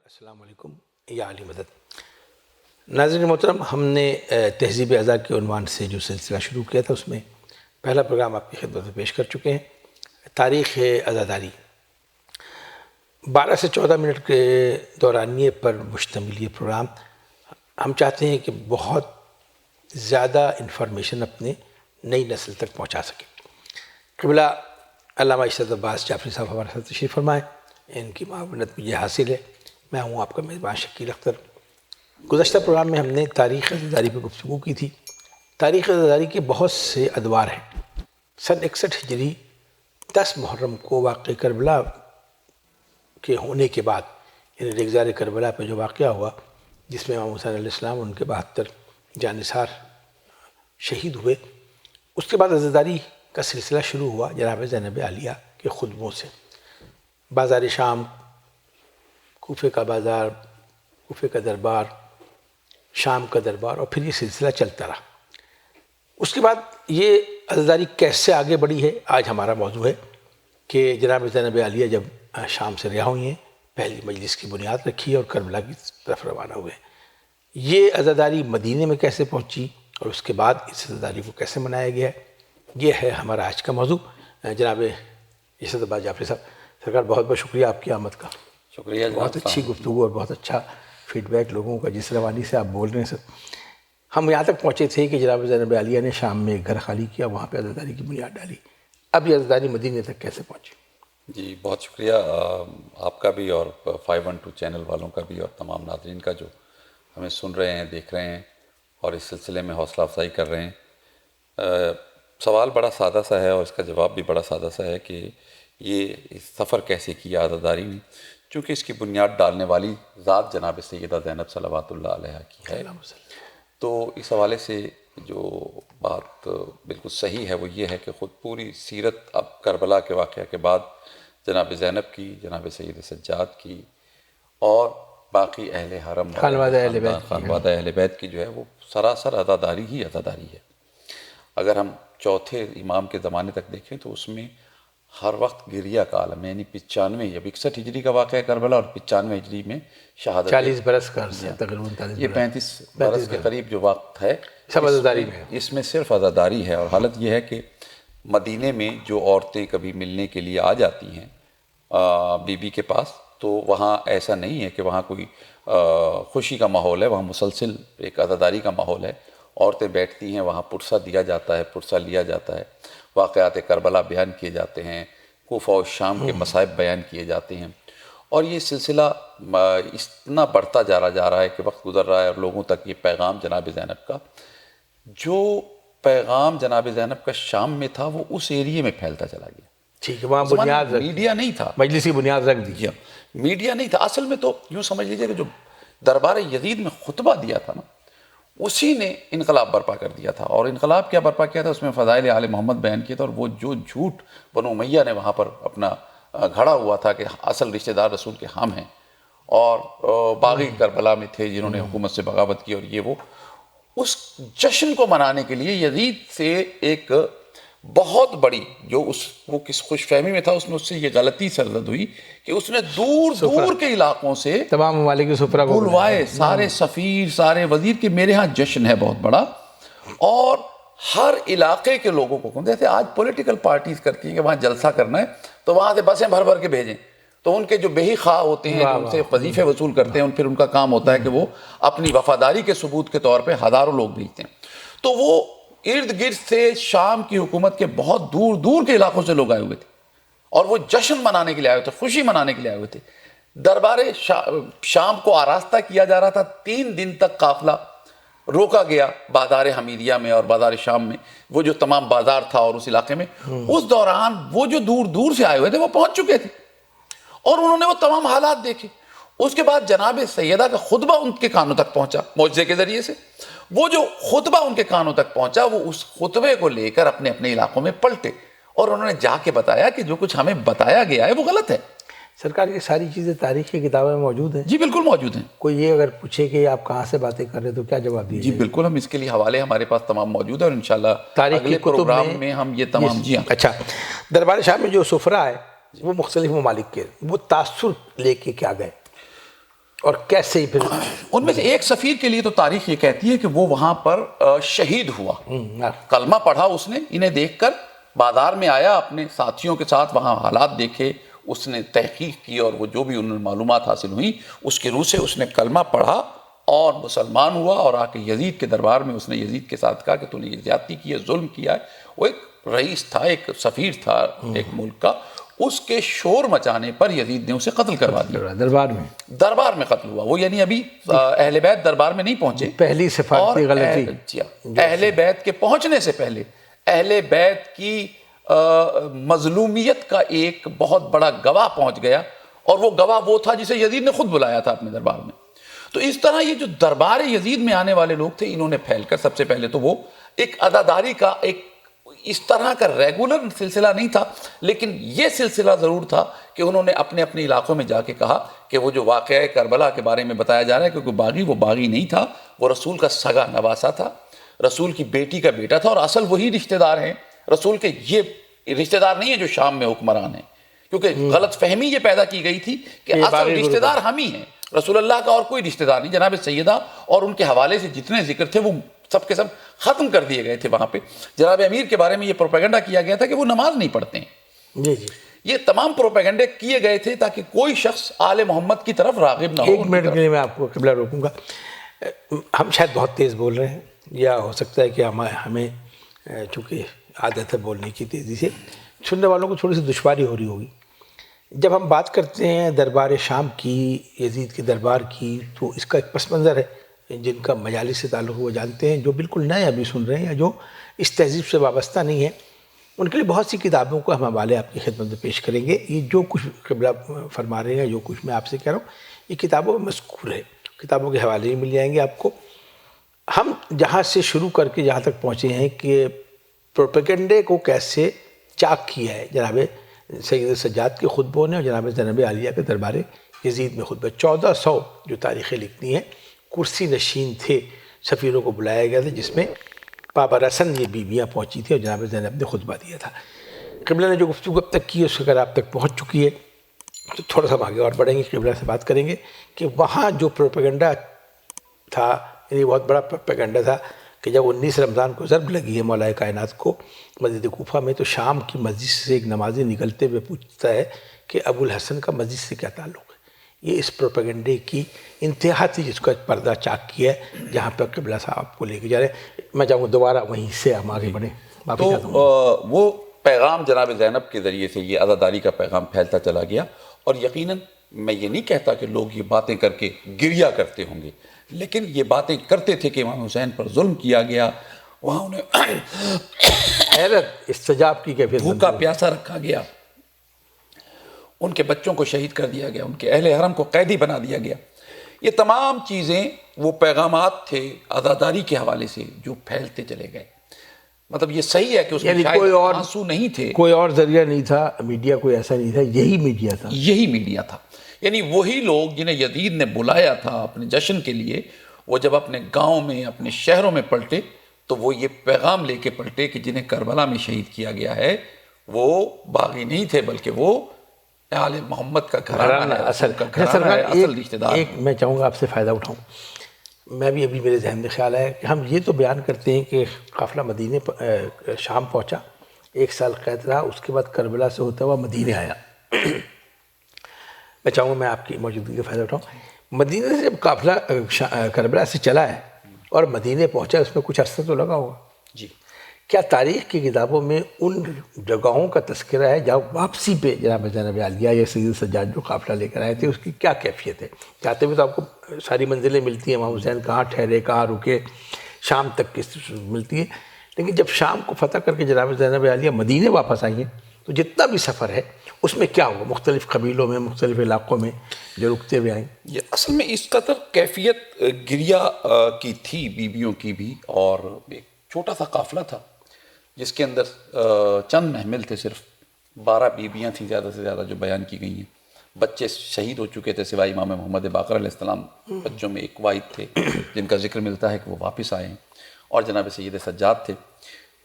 السلام علیکم یا علی مدد. ناظرین محترم، ہم نے تہذیب ازا کے عنوان سے جو سلسلہ شروع کیا تھا اس میں پہلا پروگرام آپ کی خدمت میں پیش کر چکے ہیں، تاریخ عزاداری. 12 سے 14 منٹ کے دورانیے پر مشتمل یہ پروگرام ہم چاہتے ہیں کہ بہت زیادہ انفارمیشن اپنے نئی نسل تک پہنچا سکیں. قبلہ علامہ اشرت عباس جعفری صاحب ہمارے ساتھ تشریف فرمائے، ان کی معاونت مجھے حاصل ہے. میں ہوں آپ کا میزبان شکیل اختر. گزشتہ پروگرام میں ہم نے تاریخ عزاداری پہ گفتگو کی تھی. تاریخ عزاداری کے بہت سے ادوار ہیں. سن 61 ہجری 10 محرم کو واقع کربلا کے ہونے کے بعد، یعنی ریگزار کربلا پہ جو واقعہ ہوا جس میں امام حسین علیہ السلام ان کے 72 جانثار شہید ہوئے، اس کے بعد عزاداری کا سلسلہ شروع ہوا جناب زینب عالیہ کے خطبوں سے. بازار شام، کوفے کا بازار، کوفے کا دربار، شام کا دربار، اور پھر یہ سلسلہ چلتا رہا. اس کے بعد یہ عزاداری کیسے آگے بڑھی ہے آج ہمارا موضوع ہے کہ جناب زینب عالیہ جب شام سے رہا ہوئی ہیں، پہلی مجلس کی بنیاد رکھی ہے اور کربلا کی طرف روانہ ہوئے. یہ عزاداری مدینے میں کیسے پہنچی اور اس کے بعد اس عزاداری کو کیسے منایا گیا ہے، یہ ہے ہمارا آج کا موضوع. جناب اشرت عباس جعفری صاحب، سرکار بہت بہت شکریہ آپ کی آمد کا. شکریہ. بہت اچھی گفتگو اور بہت اچھا فیڈ بیک لوگوں کا جس روانی سے آپ بول رہے ہیں. سر، ہم یہاں تک پہنچے تھے کہ جناب زینب عالیہ نے شام میں ایک گھر خالی کیا، وہاں پہ عزاداری کی بنیاد ڈالی. اب یہ عزاداری مدینے تک کیسے پہنچی؟ جی بہت شکریہ آپ کا بھی اور 512 چینل والوں کا بھی اور تمام ناظرین کا جو ہمیں سن رہے ہیں، دیکھ رہے ہیں اور اس سلسلے میں حوصلہ افزائی کر رہے ہیں. سوال بڑا سادہ سا ہے اور اس کا جواب بھی بڑا سادہ سا ہے کہ یہ سفر کیسے کیا عزاداری نے، چونکہ اس کی بنیاد ڈالنے والی ذات جناب سیدہ زینب صلوات اللہ علیہ کی ہے. تو اس حوالے سے جو بات بالکل صحیح ہے وہ یہ ہے کہ خود پوری سیرت اب کربلا کے واقعہ کے بعد جناب زینب کی، جناب سید سجاد کی اور باقی اہل حرم، خانوادہ اہل بیت کی جو ہے وہ سراسر عزاداری ہی عزاداری ہے. اگر ہم چوتھے امام کے زمانے تک دیکھیں تو اس میں ہر وقت گریہ کا عالم ہے، یعنی 95 جب 61 ہجری کا واقعہ ہے کربلا اور 95 ہجری میں شہادت، 40 برس کا عرصہ تقریباً، یہ 35 برس کے قریب جو وقت ہے سب عزاداری میں، اس میں صرف عزاداری ہے. اور حالت یہ ہے کہ مدینے میں جو عورتیں کبھی ملنے کے لیے آ جاتی ہیں بی بی کے پاس، تو وہاں ایسا نہیں ہے کہ وہاں کوئی خوشی کا ماحول ہے، وہاں مسلسل ایک عزاداری کا ماحول ہے. عورتیں بیٹھتی ہیں، وہاں پرسہ دیا جاتا ہے، پرسہ لیا جاتا ہے، واقعات کربلا بیان کیے جاتے ہیں، کوفہ و شام کے مصائب بیان کیے جاتے ہیں. اور یہ سلسلہ اتنا بڑھتا جا رہا ہے کہ وقت گزر رہا ہے اور لوگوں تک یہ پیغام جناب زینب کا، جو پیغام جناب زینب کا شام میں تھا وہ اس ایریے میں پھیلتا چلا گیا. ٹھیک ہے، وہاں بنیاد میڈیا نہیں تھا، مجلس کی بنیاد رکھ دی. میڈیا نہیں تھا. اصل میں تو یوں سمجھ لیجئے کہ جو دربار یزید میں خطبہ دیا تھا نا، اسی نے انقلاب برپا کر دیا تھا. اور انقلاب کیا برپا کیا تھا؟ اس میں فضائل آل محمد بیان کیا تھا. اور وہ جو جھوٹ بنو امیہ نے وہاں پر اپنا گھڑا ہوا تھا کہ اصل رشتہ دار رسول کے ہم ہیں اور باغی کربلا میں تھے جنہوں نے حکومت سے بغاوت کی، اور یہ وہ اس جشن کو منانے کے لیے یزید سے ایک بہت بڑی جو وہ کس خوش فہمی میں تھا، اس میں اس سے یہ غلطی سرزد ہوئی کہ اس نے دور دور کے علاقوں سے تمام ممالک کے سفرا کو بلوائے، سارے سفیر، سارے وزیر کہ میرے ہاں جشن ہے بہت بڑا، اور ہر علاقے کے لوگوں کو، جیسے آج پولیٹیکل پارٹیز کرتی ہیں کہ وہاں جلسہ کرنا ہے تو وہاں سے بسیں بھر بھر کے بھیجیں، تو ان کے جو بہی خواہ ہوتے ہیں جو ان سے وظیفے وصول کرتے ہیں، پھر ان کا کام ہوتا ہے کہ وہ اپنی وفاداری کے ثبوت کے طور پہ ہزاروں لوگ بھیجتے ہیں. تو وہ ارد گرد سے شام کی حکومت کے بہت دور دور کے علاقوں سے لوگ آئے ہوئے تھے اور وہ جشن منانے کے لیے آئے ہوئے تھے، خوشی منانے کے لیے آئے ہوئے تھے. دربار شام کو آراستہ کیا جا رہا تھا. 3 دن تک قافلہ روکا گیا بازار حمیدیہ میں اور بازار شام میں، وہ جو تمام بازار تھا اور اس علاقے میں. اس دوران وہ جو دور دور سے آئے ہوئے تھے وہ پہنچ چکے تھے اور انہوں نے وہ تمام حالات دیکھے. اس کے بعد جناب سیدہ کا خطبہ ان کے کانوں تک پہنچا معجزے کے ذریعے سے. وہ جو خطبہ ان کے کانوں تک پہنچا، وہ اس خطبے کو لے کر اپنے اپنے علاقوں میں پلٹے اور انہوں نے جا کے بتایا کہ جو کچھ ہمیں بتایا گیا ہے وہ غلط ہے. سرکار یہ ساری چیزیں تاریخ کی کتابوں میں موجود ہیں؟ جی بالکل موجود ہیں. کوئی یہ اگر پوچھے کہ آپ کہاں سے باتیں کر رہے ہیں تو کیا جواب دیجیے؟ جی بالکل، ہم اس کے لیے حوالے ہمارے پاس تمام موجود ہیں اور انشاءاللہ اگلے پروگرام میں ہم یہ تمام. جی ہاں. اچھا، دربار شاہ میں جو سفرا ہے وہ مختلف ممالک کے، وہ تاثر لے کے کیا گئے اور کیسے پھر ان میں سے ایک سفیر کے لیے تو تاریخ یہ کہتی ہے کہ وہ وہاں پر شہید ہوا، کلمہ پڑھا اس نے، انہیں دیکھ کر بازار میں آیا، اپنے ساتھیوں کے ساتھ وہاں حالات دیکھے، اس نے تحقیق کی اور وہ جو بھی انہیں معلومات حاصل ہوئی اس کے روح سے اس نے کلمہ پڑھا اور مسلمان ہوا، اور آ کے یزید کے دربار میں اس نے یزید کے ساتھ کہا کہ تو نے یہ زیادتی کی ہے، ظلم کیا ہے۔ وہ ایک رئیس تھا، ایک سفیر تھا ایک ملک کا، اس کے شور مچانے پر یزید نے اسے قتل کروا دیا، دربار میں قتل ہوا وہ، یعنی ابھی اہل بیت دربار میں نہیں پہنچے، پہلی سفارتی غلطی، اہل بیت کے پہنچنے سے پہلے اہل بیت کی مظلومیت کا ایک بہت بڑا گواہ پہنچ گیا، اور وہ گواہ وہ تھا جسے یزید نے خود بلایا تھا اپنے دربار میں۔ تو اس طرح یہ جو دربار یزید میں آنے والے لوگ تھے، انہوں نے پھیل کر سب سے پہلے تو وہ ایک عزاداری کا ایک اس طرح کا ریگولر سلسلہ نہیں تھا، لیکن یہ سلسلہ ضرور تھا کہ انہوں نے اپنے اپنے علاقوں میں جا کے کہا کہ وہ جو واقعہ کربلا کے بارے میں بتایا جا رہا ہے، کیونکہ باغی وہ باغی نہیں تھا، وہ رسول کا سگا نواسا تھا، رسول کی بیٹی کا بیٹا تھا، اور اصل وہی رشتہ دار ہیں رسول کے، یہ رشتہ دار نہیں ہے جو شام میں حکمران ہیں، کیونکہ غلط فہمی یہ پیدا کی گئی تھی کہ اصل رشتہ دار ہم ہی ہیں، رسول اللہ کا اور کوئی رشتہ دار نہیں۔ جناب سیدہ اور ان کے حوالے سے جتنے ذکر تھے وہ سب کے سب ختم کر دیے گئے تھے وہاں پہ۔ جناب امیر کے بارے میں یہ پروپیگنڈا کیا گیا تھا کہ وہ نماز نہیں پڑھتے ہیں، جی جی، یہ تمام پروپیگنڈے کیے گئے تھے تاکہ کوئی شخص آل محمد کی طرف راغب نہ ہو۔ ایک منٹ کے لیے میں آپ کو قبلہ روکوں گا، ہم شاید بہت تیز بول رہے ہیں، یا ہو سکتا ہے کہ ہمیں چونکہ عادت ہے بولنے کی تیزی سے، سننے والوں کو تھوڑی سی دشواری ہو رہی ہوگی۔ جب ہم بات کرتے ہیں دربار شام کی، یزید کے دربار کی، تو اس کا ایک پس منظر ہے، جن کا مجالس سے تعلق وہ جانتے ہیں، جو بالکل نئے ابھی سن رہے ہیں یا جو اس تہذیب سے وابستہ نہیں ہیں، ان کے لیے بہت سی کتابوں کو ہم حوالے آپ کی خدمت میں پیش کریں گے۔ یہ جو کچھ قبلہ فرما رہے ہیں، جو کچھ میں آپ سے کہہ رہا ہوں، یہ کتابوں میں مذکور ہے، کتابوں کے حوالے بھی مل جائیں گے آپ کو۔ ہم جہاں سے شروع کر کے جہاں تک پہنچے ہیں کہ پروپیگنڈے کو کیسے چاک کیا ہے جناب سید سجاد کے خطبوں نے اور جناب زینب عالیہ کے دربار یزید میں خطبہ 1400 جو تاریخیں لکھتی ہیں، کرسی نشین تھے، سفیروں کو بلایا گیا تھا، جس میں پابا رسن یہ بیویاں پہنچی تھیں اور جناب زینب نے خطبہ دیا تھا۔ قبلہ نے جو گفتگو اب تک کی ہے اس اگر آپ تک پہنچ چکی ہے تو تھوڑا سا آگے اور بڑھیں گے، قبلہ سے بات کریں گے کہ وہاں جو پروپیگنڈا تھا، یعنی بہت بڑا پروپیگنڈا تھا کہ جب 19 رمضان کو ضرب لگی ہے مولا کائنات کو مسجد کوفہ میں، تو شام کی مسجد سے ایک نمازی نکلتے ہوئے پوچھتا ہے کہ ابو الحسن کا مسجد سے کیا تعلق ہے۔ یہ اس پروپیگنڈے کی انتہا تھی جس کو پردہ چاک کیا ہے، جہاں پر قبلہ صاحب کو لے کے جا رہے ہیں۔ میں چاہوں گا دوبارہ وہیں سے ہم آگے بڑھیں۔ تو وہ پیغام جناب زینب کے ذریعے سے یہ عزاداری کا پیغام پھیلتا چلا گیا، اور یقیناً میں یہ نہیں کہتا کہ لوگ یہ باتیں کر کے گریہ کرتے ہوں گے، لیکن یہ باتیں کرتے تھے کہ امام حسین پر ظلم کیا گیا، وہاں انہیں حیرت استجاب کی کیفیت، بھوکا پیاسا رکھا گیا، ان کے بچوں کو شہید کر دیا گیا، ان کے اہل حرم کو قیدی بنا دیا گیا۔ یہ تمام چیزیں وہ پیغامات تھے عزاداری کے حوالے سے جو پھیلتے چلے گئے۔ مطلب یہ صحیح ہے کہ اس میں شاید آنسو نہیں تھے، کوئی اور ذریعہ نہیں تھا، میڈیا کوئی ایسا نہیں تھا، یہی میڈیا تھا، یہی میڈیا تھا۔ یعنی وہی لوگ جنہیں یزید نے بلایا تھا اپنے جشن کے لیے، وہ جب اپنے گاؤں میں اپنے شہروں میں پلٹے تو وہ یہ پیغام لے کے پلٹے کہ جنہیں کربلا میں شہید کیا گیا ہے وہ باغی نہیں تھے، بلکہ وہ آل محمد کا گھرانہ ہے، اصل کا گھرانہ ہے، اصل رشتہ دار۔ ایک میں چاہوں گا آپ سے فائدہ اٹھاؤں، میں بھی ابھی میرے ذہن میں خیال آیا کہ ہم یہ تو بیان کرتے ہیں کہ قافلہ مدینے شام پہنچا، 1 سال قید رہا، اس کے بعد کربلا سے ہوتا ہوا مدینے آیا۔ میں چاہوں گا میں آپ کی موجودگی کا فائدہ اٹھاؤں۔ مدینے سے جب قافلہ کربلا سے چلا ہے اور مدینے پہنچا، اس میں کچھ عرصہ تو لگا ہوگا جی، کیا تاریخ کی کتابوں میں ان جگہوں کا تذکرہ ہے جہاں واپسی پہ جناب زینب عالیہ یا سید سجاد جو قافلہ لے کر آئے تھے اس کی کیا کیفیت ہے؟ چاہتے ہوئے تو آپ کو ساری منزلیں ملتی ہیں، امام حسین کہاں ٹھہرے، کہاں رکے، شام تک کس ملتی ہے، لیکن جب شام کو فتح کر کے جناب زینب عالیہ مدینے واپس آئی ہیں تو جتنا بھی سفر ہے اس میں کیا ہوا، مختلف قبیلوں میں، مختلف علاقوں میں جو رکتے ہوئے آئیں؟ یہ اصل میں اس قدر کیفیت گریہ کی تھی بیویوں کی بھی، اور ایک چھوٹا سا قافلہ تھا جس کے اندر چند محمل تھے، صرف 12 بیویاں تھیں زیادہ سے زیادہ جو بیان کی گئی ہیں، بچے شہید ہو چکے تھے سوائے امام محمد باقر علیہ السلام، بچوں میں ایک واحد تھے جن کا ذکر ملتا ہے کہ وہ واپس آئے ہیں، اور جناب سید سجاد تھے،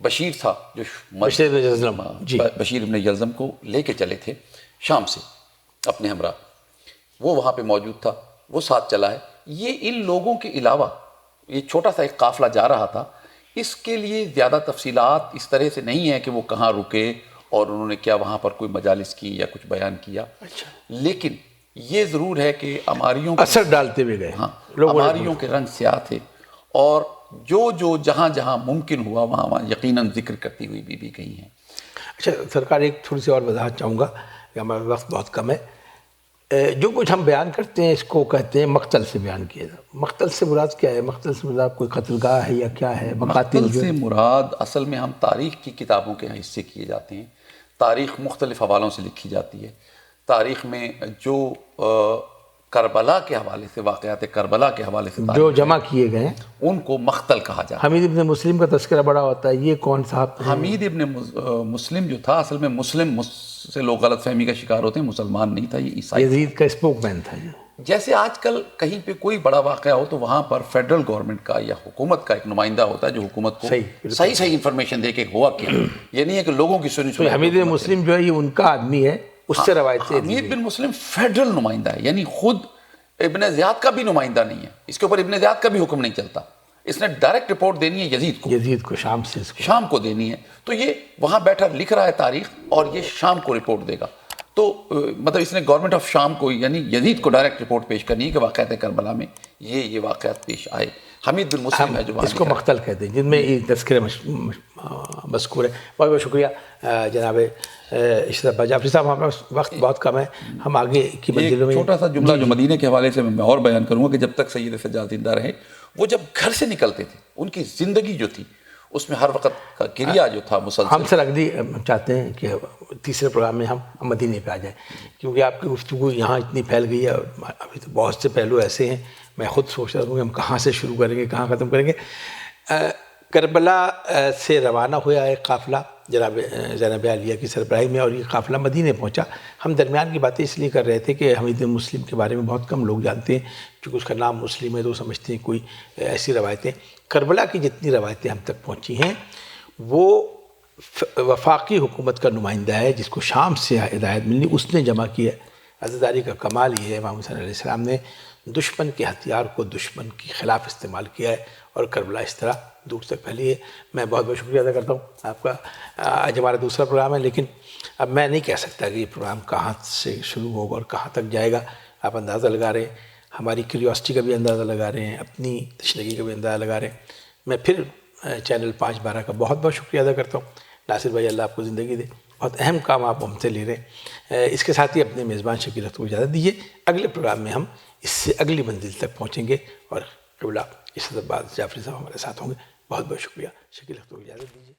بشیر تھا جو بشیر ابن یلزم کو لے کے چلے تھے شام سے اپنے ہمراہ، وہ وہاں پہ موجود تھا، وہ ساتھ چلا ہے. یہ ان لوگوں کے علاوہ یہ چھوٹا سا ایک قافلہ جا رہا تھا، اس کے لیے زیادہ تفصیلات اس طرح سے نہیں ہے کہ وہ کہاں رکے اور انہوں نے کیا وہاں پر کوئی مجالس کی یا کچھ بیان کیا. لیکن یہ ضرور ہے کہ اماریوں اثر ڈالتے ہوئے گئے. ہاں اماریوں کے رنگ سیاہ تھے، اور جو جہاں جہاں ممکن ہوا وہاں یقیناً ذکر کرتی ہوئی بھی گئی ہیں. اچھا سرکار، ایک تھوڑی سی اور وضاحت چاہوں گا کہ ہمارا وقت بہت کم ہے. جو کچھ ہم بیان کرتے ہیں اس کو کہتے ہیں مقتل سے بیان کیا جائے. مقتل سے مراد کیا ہے؟ مقتل سے مراد کوئی قتل گاہ ہے یا کیا ہے؟ مقتل سے مراد اصل میں ہم تاریخ کی کتابوں کے حصے کیے جاتے ہیں. تاریخ مختلف حوالوں سے لکھی جاتی ہے. تاریخ میں جو کربلا کے حوالے سے، واقعات کربلا کے حوالے سے جو جمع کیے گئے ہیں ان کو مقتل کہا جاتا ہے. حمید ابن مسلم کا تذکرہ بڑا ہوتا ہے، یہ کون صاحب؟ حمید ابن مسلم جو تھا، اصل میں مسلم سے لوگ غلط فہمی کا شکار ہوتے ہیں، مسلمان نہیں تھا، یہ عیسائی. یزید کا اسپوک مین تھا. جیسے آج کل کہیں پہ کوئی بڑا واقعہ ہو تو وہاں پر فیڈرل گورنمنٹ کا یا حکومت کا ایک نمائندہ ہوتا ہے جو حکومت کو صحیح انفارمیشن دے کے ہوا کیا. یہ نہیں ہے کہ لوگوں کی سنی. حمید بن مسلم جو ہے یہ ان کا آدمی ہے، اس سے روایت سے. حمید بن مسلم فیڈرل نمائندہ ہے، یعنی خود ابن زیاد کا بھی نمائندہ نہیں ہے. اس کے اوپر ابن زیاد کا بھی حکم نہیں چلتا. اس نے ڈائریکٹ رپورٹ دینی ہے یزید کو شام سے، شام کو دینی ہے. تو یہ وہاں بیٹھا لکھ رہا ہے تاریخ، اور یہ شام کو رپورٹ دے گا. تو مطلب اس نے گورنمنٹ آف شام کو یعنی یزید کو ڈائریکٹ رپورٹ پیش کرنی ہے کہ واقعات کربلا میں یہ واقعات پیش آئے. حمید بن مسلم ہے جو اس کو مقتل کہتے ہیں، جن میں یہ تذکرے مذکور ہے. بہت بہت شکریہ جناب اشرف جعفری صاحب. ہمارا وقت بہت کم ہے، ہم آگے کی منزلوں میں. چھوٹا سا جملہ جو مدینہ کے حوالے سے میں اور بیان کروں گا کہ جب تک سید سجاد زندہ رہے، وہ جب گھر سے نکلتے تھے ان کی زندگی جو تھی اس میں ہر وقت کا گریہ جو تھا مسلسل. ہم سر اگلی چاہتے ہیں کہ تیسرے پروگرام میں ہم مدینے پہ آ جائیں، کیونکہ آپ کی گفتگو یہاں اتنی پھیل گئی ہے. ابھی تو بہت سے پہلو ایسے ہیں، میں خود سوچ رہا ہوں کہ ہم کہاں سے شروع کریں گے، کہاں ختم کریں گے. کربلا سے روانہ ہوا ایک قافلہ جناب زینب عالیہ کی سربراہی میں، اور یہ قافلہ مدینے پہنچا. ہم درمیان کی باتیں اس لیے کر رہے تھے کہ حمید مسلم کے بارے میں بہت کم لوگ جانتے ہیں، چونکہ اس کا نام مسلم ہے تو سمجھتے ہیں کوئی ایسی روایتیں. کربلا کی جتنی روایتیں ہم تک پہنچی ہیں وہ وفاقی حکومت کا نمائندہ ہے جس کو شام سے ہدایت ملنی، اس نے جمع کیا ہے. عزاداری کا کمال یہ ہے امام حسین علیہ السلام نے دشمن کے ہتھیار کو دشمن کے خلاف استعمال کیا ہے، اور کربلا اس طرح دور تک پھیلی ہے. میں بہت بہت شکریہ ادا کرتا ہوں آپ کا. آج ہمارا دوسرا پروگرام ہے، لیکن اب میں نہیں کہہ سکتا کہ یہ پروگرام کہاں سے شروع ہوگا اور کہاں تک جائے گا. آپ اندازہ لگا رہے ہیں، ہماری کیوریوسٹی کا بھی اندازہ لگا رہے ہیں، اپنی تشنگی کا بھی اندازہ لگا رہے ہیں. میں پھر چینل 5/12 کا بہت بہت شکریہ ادا کرتا ہوں. ناصر بھائی اللہ آپ کو زندگی دے، بہت اہم کام آپ ہم سے لے رہے ہیں. اس کے ساتھ ہی اپنے میزبان شکیل اختر کو اجازت دیجیے. اگلے پروگرام میں ہم اس سے اگلی منزل تک پہنچیں گے، اور قبلہ اشرف جعفری صاحب ہمارے ساتھ ہوں گے. بہت بہت شکریہ. شکیل اختر کو اجازت دیجیے.